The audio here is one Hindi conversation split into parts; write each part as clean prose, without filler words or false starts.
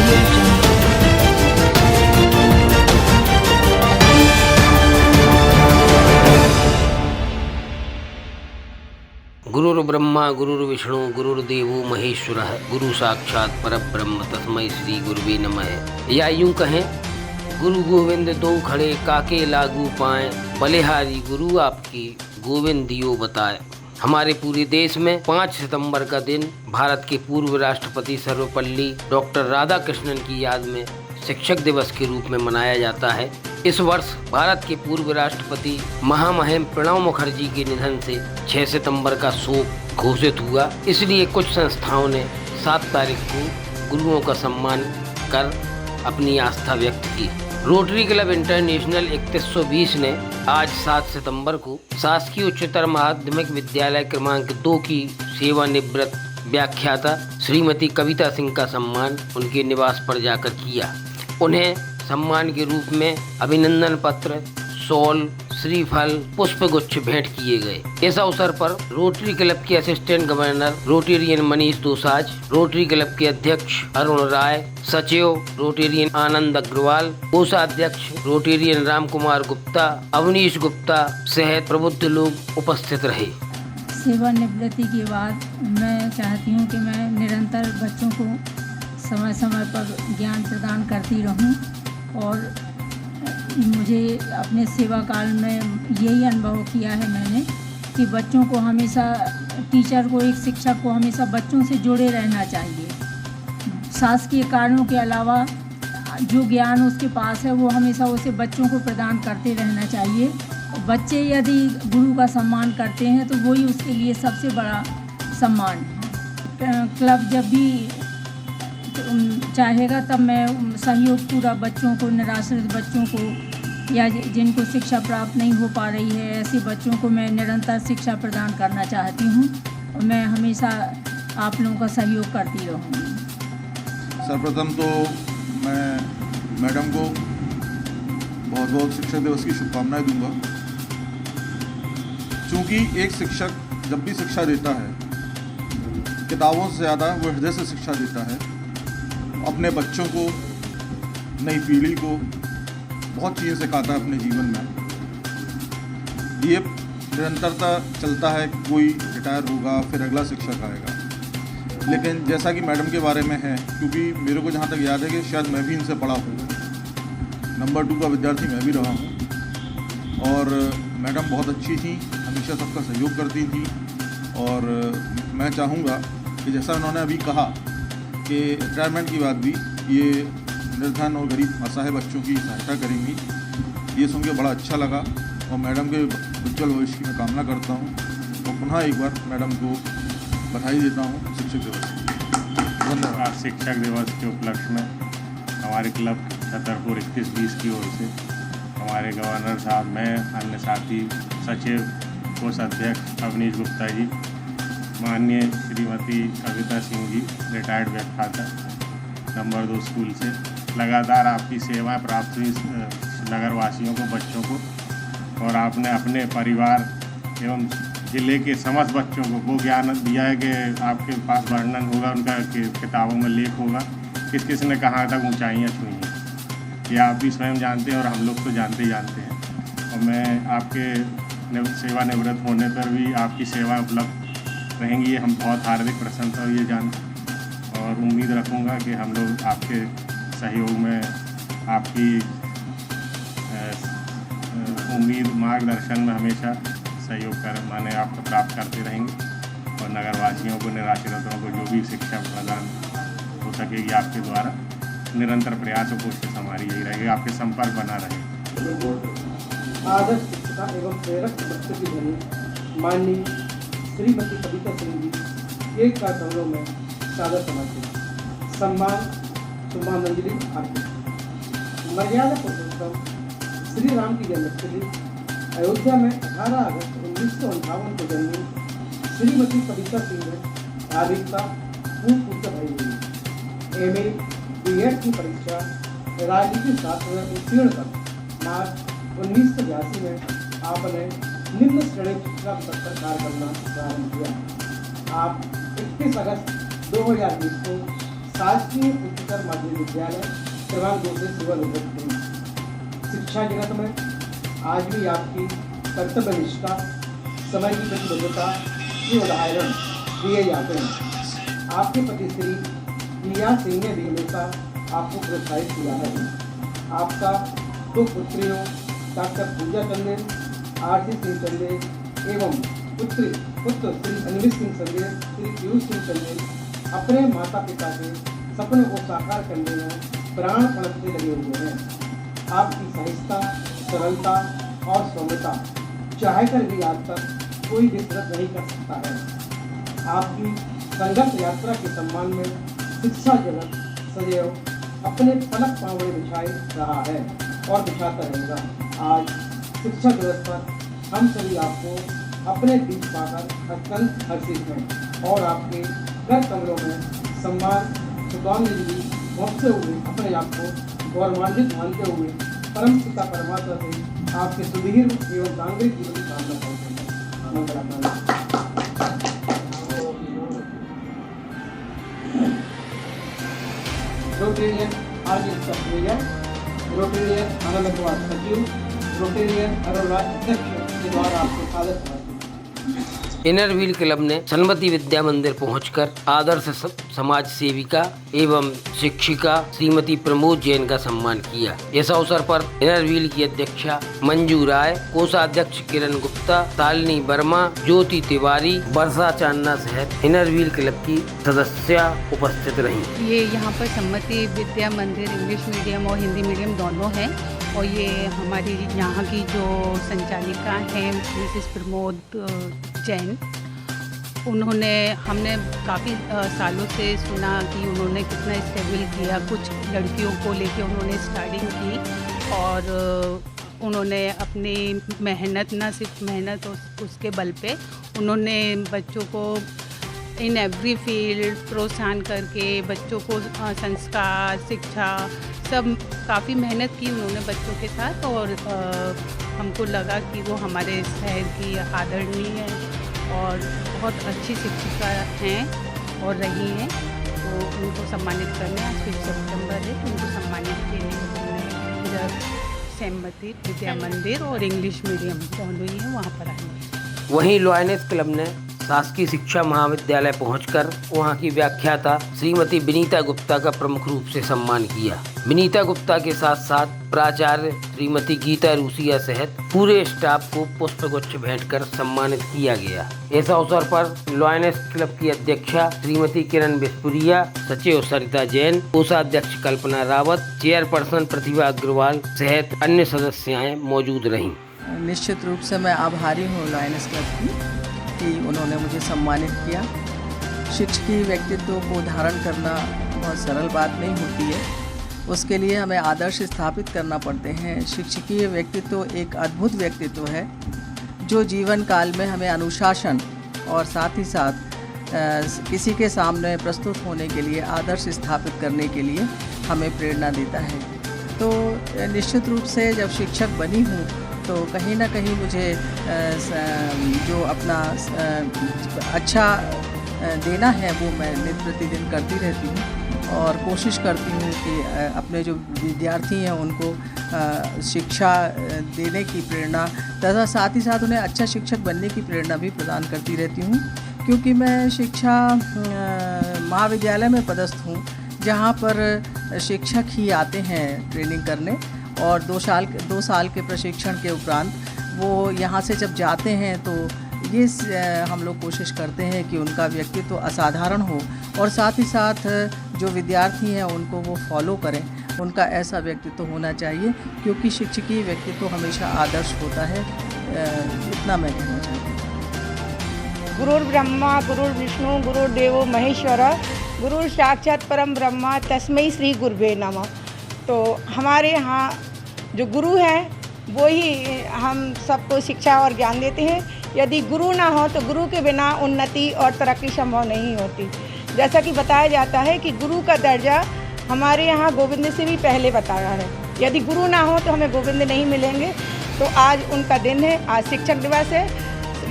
Audio Jungle. गुरुर्ब्रह्मा गुरुर्विष्णु गुरुर्देवो महेश्वरः गुरु साक्षात् परब्रह्म तस्मै श्री गुरुवे नमः। या यूं कहें गुरु गोविंद दो खड़े काके लागू पाएं, बलिहारी गुरु आपकी गोविंद दियो बताए। हमारे पूरे देश में 5 सितंबर का दिन भारत के पूर्व राष्ट्रपति सर्वपल्ली डॉक्टर राधाकृष्णन की याद में शिक्षक दिवस के रूप में मनाया जाता है। इस वर्ष भारत के पूर्व राष्ट्रपति महामहिम प्रणब मुखर्जी के निधन से 6 सितंबर का शोक घोषित हुआ। इसलिए कुछ संस्थाओं ने 7 तारीख को गुरुओं का सम्मान कर अपनी आस्था व्यक्त की। रोटरी क्लब इंटरनेशनल 3120 ने आज 7 सितंबर को शासकीय उच्चतर माध्यमिक विद्यालय क्रमांक 2 की सेवानिवृत्त व्याख्याता श्रीमती कविता सिंह का सम्मान उनके निवास पर जाकर किया। उन्हें सम्मान के रूप में अभिनंदन पत्र, शॉल, श्रीफल, पुष्पगुच्छ भेंट किए गए। इस अवसर पर रोटरी क्लब के assistant governor Rotarian Manish Dosanjh, rotary club के अध्यक्ष अरुण राय, सचिव रोटेरियन आनंद अग्रवाल, कोषाध्यक्ष रोटेरियन राम कुमार गुप्ता, अवनीश गुप्ता सहित प्रबुद्ध लोग उपस्थित रहे। सेवानिवृत्ति के बाद मैं चाहती हूँ कि मैं निरंतर बच्चों को समय समय पर ज्ञान प्रदान करती रहूँ और मुझे अपने सेवा काल में यही अनुभव किया है मैंने कि बच्चों को हमेशा, टीचर को, एक शिक्षक को हमेशा बच्चों से जुड़े रहना चाहिए। शासकीय कार्यों के अलावा जो ज्ञान उसके पास है वो हमेशा उसे बच्चों को प्रदान करते रहना चाहिए। बच्चे यदि गुरु का सम्मान करते हैं तो वही उसके लिए सबसे बड़ा सम्मान है। क्लब जब भी चाहेगा तब मैं सहयोग पूरा बच्चों को, निराश्रित बच्चों को या जिनको शिक्षा प्राप्त नहीं हो पा रही है, ऐसे बच्चों को मैं निरंतर शिक्षा प्रदान करना चाहती हूँ और मैं हमेशा आप लोगों का सहयोग करती रहूँगी। सर्वप्रथम तो मैं मैडम को बहुत बहुत शिक्षक दिवस की शुभकामनाएं दूंगा। क्योंकि एक शिक्षक जब भी शिक्षा देता है, किताबों से ज़्यादा वो हृदय से शिक्षा देता है। अपने बच्चों को, नई पीढ़ी को बहुत चीज़ें सिखाता है अपने जीवन में। ये निरंतरता चलता है, कोई रिटायर होगा फिर अगला शिक्षक आएगा। लेकिन जैसा कि मैडम के बारे में है, क्योंकि मेरे को जहाँ तक याद है कि शायद मैं भी इनसे पढ़ा हूँ, नंबर 2 का विद्यार्थी मैं भी रहा हूँ। और मैडम बहुत अच्छी थी, हमेशा सबका सहयोग करती थी। और मैं चाहूँगा कि जैसा उन्होंने अभी कहा कि रिटायरमेंट की बात भी, ये निर्धन और गरीब असहाय बच्चों की सहायता करेंगी, ये सुन के बड़ा अच्छा लगा। और मैडम के उज्ज्वल भविष्य की मैं कामना करता हूँ और पुनः एक बार मैडम को बधाई देता हूँ शिक्षक दिवस की। धन्यवाद। शिक्षक दिवस के उपलक्ष्य में हमारे क्लब छतरपुर 2120 की ओर से हमारे गवर्नर साहब, मैं, अन्य साथी, सचिव, कोषाध्यक्ष अवनीश गुप्ता जी, माननीय श्रीमती कविता सिंह जी, रिटायर्ड व्याख्याता नंबर 2 स्कूल से, लगातार आपकी सेवाएं प्राप्त हुई नगरवासियों को, बच्चों को, और आपने अपने परिवार एवं जिले के समस्त बच्चों को वो ज्ञान दिया है कि आपके पास वर्णन होगा उनका, कि किताबों में लेख होगा किस किस ने कहाँ तक ऊंचाइयाँ छुई हैं। ये आप भी स्वयं जानते हैं और हम लोग तो जानते ही जानते हैं। और मैं आपके सेवानिवृत्त होने पर भी आपकी सेवाएं उपलब्ध रहेंगी, हम बहुत हार्दिक प्रसन्नता ये जान और उम्मीद रखूँगा कि हम लोग आपके सहयोग में, आपकी उम्मीद, मार्गदर्शन में हमेशा सहयोग माने आपको प्राप्त करते रहेंगे। और नगरवासियों को, निराश्रितों को जो भी शिक्षा प्रदान हो सकेगी आपके द्वारा, निरंतर प्रयास और कोशिश हमारी यही रहेगी, आपके संपर्क बना रहे। आदर्श शिक्षिका एवं प्रेरक बच्चों की धनी माननीय श्रीमती कविता सिंह जी एक का शब्दों में सादर समर्पित सम्मान शुभांजलि अर्पित। मर्यादा पुरुषोत्तम श्री राम की जन्मस्थली अयोध्या में 18 अगस्त 1958 को जन्मी श्रीमती कविता सिंह में नागरिकता पूर्ण भरी हुई। एमए बीएड की परीक्षा राजनीति शास्त्र में उत्तीर्ण कर मार्च 1982 में आपने निम्न श्रेणी शिक्षा पद पर कार्य करना प्रारंभ किया। आप 31 अगस्त 2020 को शासकीय उच्चतर माध्यमिक विद्यालय क्रमांक 2 से सेवानिवृत्त हूँ। शिक्षा जगत में आज भी आपकी कर्तव्य निष्ठा, समय की प्रतिबद्धता के उदाहरण दिए जाते हैं। आपके पति श्री प्रिया सिंह ने भी हमेशा आपको प्रोत्साहित किया है। आपका 2 पुत्रियों डॉक्टर पूजा चंदेल, आरती सिंह चंदेल एवं पुत्र श्री अनिल सिंह चंदेल, श्री पीयूष सिंह चंदेल अपने माता पिता के सपनों को साकार करने में प्राण पड़कते लगे हुए हैं। आपकी सहिष्णुता, सरलता और सौम्यता चाहे कर भी आज तक कोई विस्मृत नहीं कर सकता है। आपकी संघर्ष यात्रा के सम्मान में शिक्षा जगत सदैव अपने पलक पावड़े बिछाए रहा है और बिछाता रहेगा। आज शिक्षा दिवस पर हम सभी आपको अपने बीच पाकर अत्यंत हर्षित हैं और आपके घर कमरों में सम्मान शुभांजलि पहुँचते हुए अपने आप को गौरवान्वित मानते हुए परम पिता परमात्मा से आपके सुदीर्घ एवं सांग्रिक जीवन की कामना करते हैं। मंगलाकांक्षी Rotarian RGS player, Rotarian Anand Kumar सचिव, रोटेरियन अरोड़ा अध्यक्ष के द्वारा आपको स्वागत करते हैं। इनर व्हील क्लब ने सन्मति विद्या मंदिर पहुंचकर आदर्श समाज सेविका एवं शिक्षिका श्रीमती प्रमोद जैन का सम्मान किया। इस अवसर पर इनर व्हील की अध्यक्षा मंजू राय, कोषाध्यक्ष किरण गुप्ता, तालिनी वर्मा, ज्योति तिवारी, वर्षा चांदना सहित इनर व्हील क्लब की सदस्या उपस्थित रहीं। ये यहाँ पर सन्मति विद्या मंदिर इंग्लिश मीडियम और हिंदी मीडियम दोनों हैं और ये हमारी यहाँ की जो संचालिका हैं मिसेस प्रमोद जैन, हमने काफ़ी सालों से सुना कि उन्होंने कितना स्ट्रगल किया। कुछ लड़कियों को लेके उन्होंने स्टार्टिंग की और उन्होंने अपनी मेहनत, न सिर्फ मेहनत उसके बल पे उन्होंने बच्चों को इन एवरी फील्ड प्रोत्साहन करके बच्चों को संस्कार, शिक्षा सब काफ़ी मेहनत की उन्होंने बच्चों के साथ और हमको लगा कि वो हमारे शहर की आदरणीय और बहुत अच्छी शिक्षिका हैं और रही हैं। तो उनको सम्मानित करने आज 5 सितंबर है, उनको सम्मानित के लिए हमने इधर सन्मति विद्या मंदिर और इंग्लिश मीडियम दोनों ही हैं वहाँ पर आए। वहीं लॉयनेस क्लब ने शासकीय शिक्षा महाविद्यालय पहुंचकर वहां की व्याख्याता श्रीमती विनीता गुप्ता का प्रमुख रूप से सम्मान किया। विनीता गुप्ता के साथ साथ प्राचार्य श्रीमती गीता रूसिया सहित पूरे स्टाफ को पुष्पगुच्छ भेंटकर सम्मानित किया गया। इस अवसर पर लॉयनेस क्लब की अध्यक्षा श्रीमती किरण बिस्पुरिया, सचिव सरिता जैन, कोषाध्यक्ष कल्पना रावत, चेयरपर्सन प्रतिभा अग्रवाल सहित अन्य सदस्याएं मौजूद रहीं। निश्चित रूप से मैं आभारी हूँ लॉयनेस क्लब की कि उन्होंने मुझे सम्मानित किया। शिक्षकीय व्यक्तित्व को धारण करना बहुत सरल बात नहीं होती है, उसके लिए हमें आदर्श स्थापित करना पड़ते हैं। शिक्षकीय व्यक्तित्व एक अद्भुत व्यक्तित्व है जो जीवन काल में हमें अनुशासन और साथ ही साथ किसी के सामने प्रस्तुत होने के लिए, आदर्श स्थापित करने के लिए हमें प्रेरणा देता है। तो निश्चित रूप से जब शिक्षक बनी हूँ तो कहीं ना कहीं मुझे जो अपना अच्छा देना है वो मैं नित्य प्रतिदिन करती रहती हूँ और कोशिश करती हूँ कि अपने जो विद्यार्थी हैं उनको शिक्षा देने की प्रेरणा तथा साथ ही साथ उन्हें अच्छा शिक्षक बनने की प्रेरणा भी प्रदान करती रहती हूँ, क्योंकि मैं शिक्षा महाविद्यालय में पदस्थ हूँ जहाँ पर शिक्षक ही आते हैं ट्रेनिंग करने और 2 साल के प्रशिक्षण के उपरांत वो यहाँ से जब जाते हैं तो ये हम लोग कोशिश करते हैं कि उनका व्यक्तित्व असाधारण हो और साथ ही साथ जो विद्यार्थी हैं उनको वो फॉलो करें। उनका ऐसा व्यक्तित्व होना चाहिए क्योंकि शिक्षकीय व्यक्तित्व हमेशा आदर्श होता है। इतना मैं कहना चाहती हूँ। गुरुर्ब्रह्मा गुरुर्विष्णु गुरुर्देवो महेश्वर, गुरु साक्षात परम ब्रह्मा तस्मै श्री गुरुवे नमः। तो हमारे यहाँ जो गुरु हैं वो ही हम सबको शिक्षा और ज्ञान देते हैं। यदि गुरु ना हो तो गुरु के बिना उन्नति और तरक्की संभव नहीं होती। जैसा कि बताया जाता है कि गुरु का दर्जा हमारे यहाँ गोविंद से भी पहले बताया है। यदि गुरु ना हो तो हमें गोविंद नहीं मिलेंगे। तो आज उनका दिन है, आज शिक्षक दिवस है,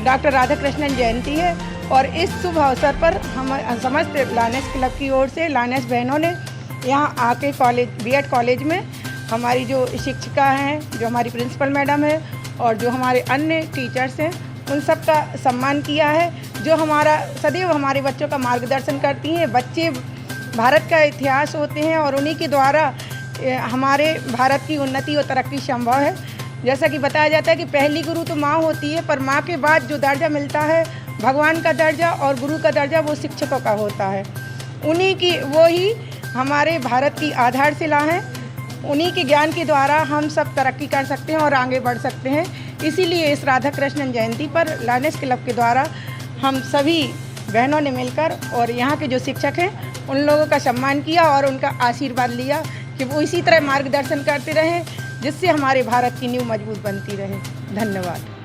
डॉक्टर राधाकृष्णन जयंती है और इस शुभ अवसर पर हम समस्त लायनेस क्लब की ओर से लायनेस बहनों ने यहाँ आके बीएड कॉलेज में हमारी जो शिक्षिका हैं, जो हमारी प्रिंसिपल मैडम है और जो हमारे अन्य टीचर्स हैं, उन सब का सम्मान किया है, जो हमारा सदैव हमारे बच्चों का मार्गदर्शन करती हैं। बच्चे भारत का इतिहास होते हैं और उन्हीं के द्वारा हमारे भारत की उन्नति और तरक्की संभव है। जैसा कि बताया जाता है कि पहली गुरु तो माँ होती है, पर माँ के बाद जो दर्जा मिलता है भगवान का दर्जा और गुरु का दर्जा वो शिक्षकों का होता है। उन्हीं की वो ही हमारे भारत की आधारशिला हैं। उन्हीं के ज्ञान के द्वारा हम सब तरक्की कर सकते हैं और आगे बढ़ सकते हैं। इसीलिए इस राधा कृष्णन जयंती पर लायनेस क्लब के द्वारा हम सभी बहनों ने मिलकर और यहाँ के जो शिक्षक हैं उन लोगों का सम्मान किया और उनका आशीर्वाद लिया कि वो इसी तरह मार्गदर्शन करते रहें, जिससे हमारे भारत की नींव मजबूत बनती रहे। धन्यवाद।